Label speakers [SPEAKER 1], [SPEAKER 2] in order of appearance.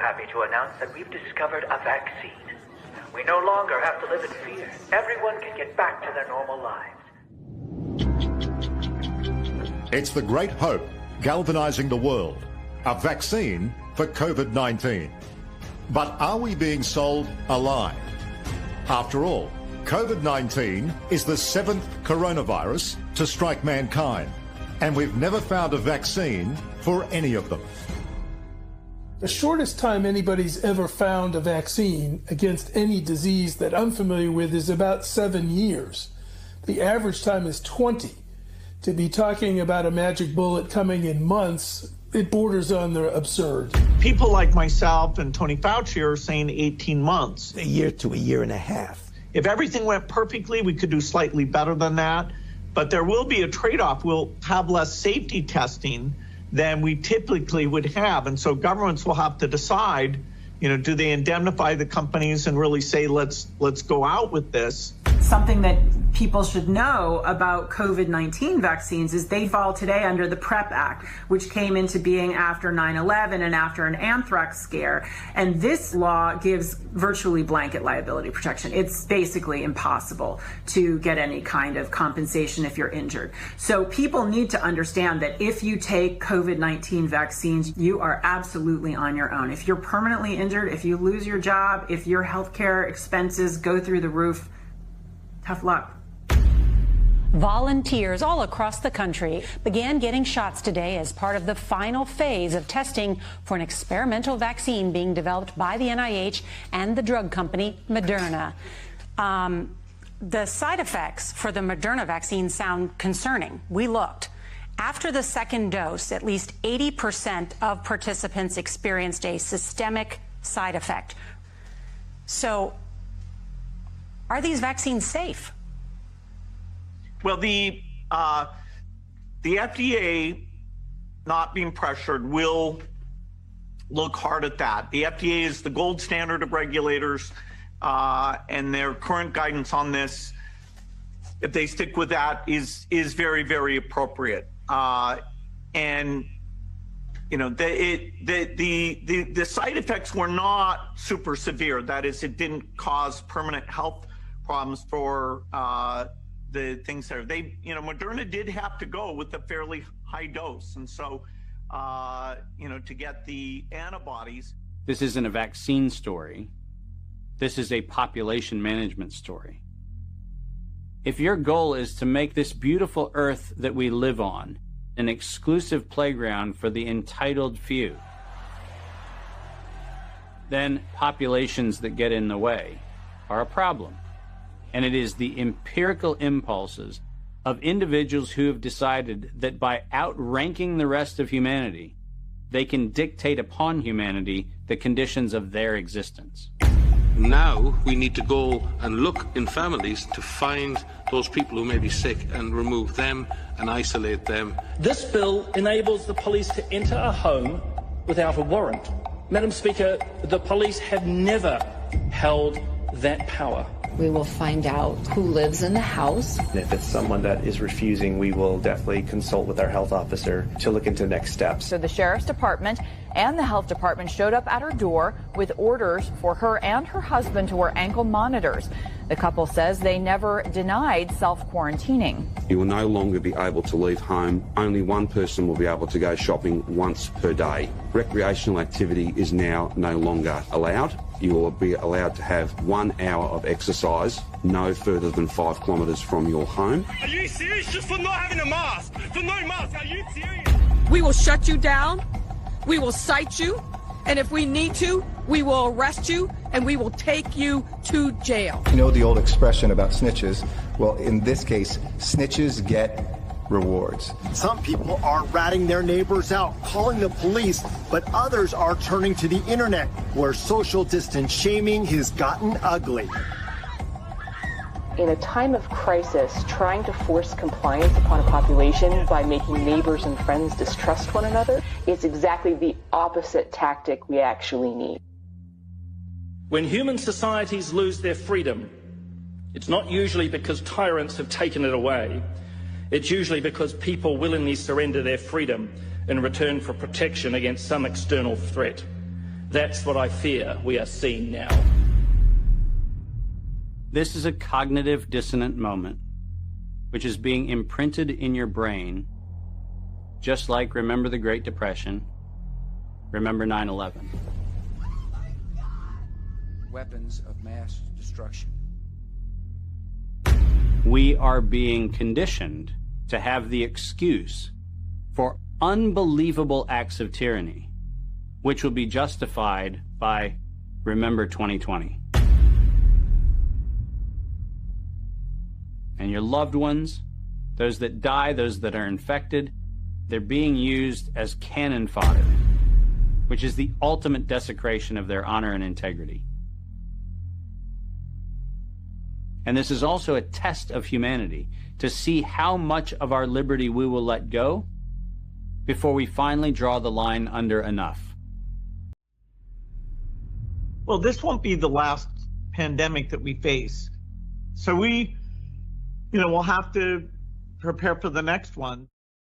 [SPEAKER 1] happy to announce that we've discovered a vaccine. We no longer have to live in fear. Everyone can get back to their normal lives.
[SPEAKER 2] It's the great hope galvanizing the world. A vaccine for COVID-19. But are we being sold a lie? After all, COVID-19 is the 7th coronavirus to strike mankind, and we've never found a vaccine for any of them.
[SPEAKER 3] The shortest time anybody's ever found a vaccine against any disease that I'm familiar with is about 7 years. The average time is 20. To be talking about a magic bullet coming in months, it borders on the absurd.
[SPEAKER 4] People like myself and Tony Fauci are saying 18 months.
[SPEAKER 5] A year to a year and a half.
[SPEAKER 4] If everything went perfectly, we could do slightly better than that. But there will be a trade-off. We'll have less safety testing than we typically would have. And so governments will have to decide, do they indemnify the companies and really say, let's go out with this?
[SPEAKER 6] Something that people should know about COVID-19 vaccines is they fall today under the PrEP Act, which came into being after 9/11 and after an anthrax scare. And this law gives virtually blanket liability protection. It's basically impossible to get any kind of compensation if you're injured. So people need to understand that if you take COVID-19 vaccines, you are absolutely on your own. If you're permanently injured, if you lose your job, if your healthcare expenses go through the roof, tough luck.
[SPEAKER 7] Volunteers all across the country began getting shots today as part of the final phase of testing for an experimental vaccine being developed by the NIH and the drug company Moderna. The side effects for the Moderna vaccine sound concerning. We looked. After the second dose, at least 80% of participants experienced a systemic side effect. So, are these vaccines safe?
[SPEAKER 4] Well, the FDA, not being pressured, will look hard at that. The FDA is the gold standard of regulators, and their current guidance on this, if they stick with that, is very, very appropriate. And the side effects were not super severe. That is, it didn't cause permanent health problems for the things there. Moderna did have to go with a fairly high dose, and so to get the antibodies.
[SPEAKER 8] This isn't a vaccine story. This is a population management story. If your goal is to make this beautiful earth that we live on an exclusive playground for the entitled few, then populations that get in the way are a problem. And it is the empirical impulses of individuals who have decided that by outranking the rest of humanity, they can dictate upon humanity the conditions of their existence.
[SPEAKER 9] Now we need to go and look in families to find those people who may be sick and remove them and isolate them.
[SPEAKER 10] This bill enables the police to enter a home without a warrant. Madam Speaker, the police have never held that power.
[SPEAKER 11] We will find out who lives in the house.
[SPEAKER 12] If it's someone that is refusing, we will definitely consult with our health officer to look into next steps.
[SPEAKER 13] So the Sheriff's Department and the Health Department showed up at her door with orders for her and her husband to wear ankle monitors. The couple says they never denied self-quarantining.
[SPEAKER 14] You will no longer be able to leave home. Only one person will be able to go shopping once per day. Recreational activity is now no longer allowed. You will be allowed to have 1 hour of exercise no further than 5 kilometres from your home.
[SPEAKER 15] Are you serious? Just for not having a mask? For no mask? Are you serious?
[SPEAKER 16] We will shut you down. We will cite you. And if we need to, we will arrest you and we will take you to jail.
[SPEAKER 17] You know the old expression about snitches? Well, in this case, snitches get rewards.
[SPEAKER 18] Some people are ratting their neighbors out, calling the police, but others are turning to the internet, where social distance shaming has gotten ugly.
[SPEAKER 19] In a time of crisis, trying to force compliance upon a population by making neighbors and friends distrust one another is exactly the opposite tactic we actually need.
[SPEAKER 10] When human societies lose their freedom, it's not usually because tyrants have taken it away. It's usually because people willingly surrender their freedom in return for protection against some external threat. That's what I fear we are seeing now.
[SPEAKER 8] This is a cognitive dissonant moment, which is being imprinted in your brain, just like remember the Great Depression, remember 9/11.
[SPEAKER 20] Weapons of mass destruction.
[SPEAKER 8] We are being conditioned to have the excuse for unbelievable acts of tyranny, which will be justified by remember 2020. And your loved ones, those that die, those that are infected, they're being used as cannon fodder, which is the ultimate desecration of their honor and integrity. And this is also a test of humanity, to see how much of our liberty we will let go before we finally draw the line under enough.
[SPEAKER 4] Well, this won't be the last pandemic that we face. So we'll have to prepare for the next one.